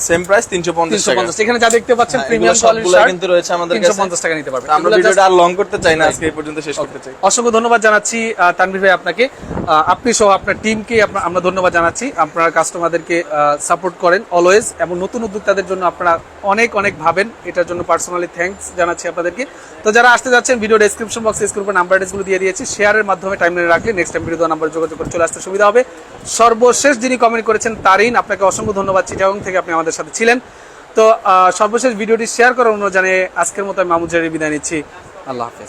সেম প্রাইস 350 টাকা। এখানে যা দেখতে পাচ্ছেন প্রিমিয়াম কোয়ালিটির শার্ট কিন্তু রয়েছে আমাদের কাছে, 350 টাকা নিতে পারবেন। আমরা ভিডিওটা আর লং করতে চাই না, আজকে এই পর্যন্ত শেষ করতে চাই। অসংখ্য ধন্যবাদ জানাচ্ছি তানভীর ভাই আপনাকে, আপনি সহ আপনার টিমকে আমরা ধন্যবাদ জানাচ্ছি। আপনারা কাস্টমারদেরকে সাপোর্ট করেন অলওয়েজ, এবং নতুন উদ্যোক্তাদের জন্য আপনারা অনেক অনেক ভাবেন, এটার জন্য পার্সোনালি থ্যাঙ্কস জানাচ্ছি আপনাদেরকে। তো যারা আসতে যাচ্ছেন, ভিডিও ডেসক্রিপশন বক্সে স্ক্রিন উপর নাম্বার অ্যাড্রেসগুলো দিয়ে দিয়েছি, শেয়ারের মাধ্যমে টাইমলাইনে রাখলে নেক্সট টাইম ভিডিও নাম্বারে যোগাযোগ করে চলে আসতে সুবিধা হবে। সর্বশেষ যিনি কমেন্ট করেছেন তারিন, আপনাকে অসংখ্য ধন্যবাদ, চিটাগং থেকে আপনি আমাদের সাথে ছিলেন। তো সর্বশেষ ভিডিওটি শেয়ার করার অনুরোধ জানিয়ে আজকের মতো আমি মামুন জারি বিদায় নিচ্ছি। আল্লাহ হাফেজ।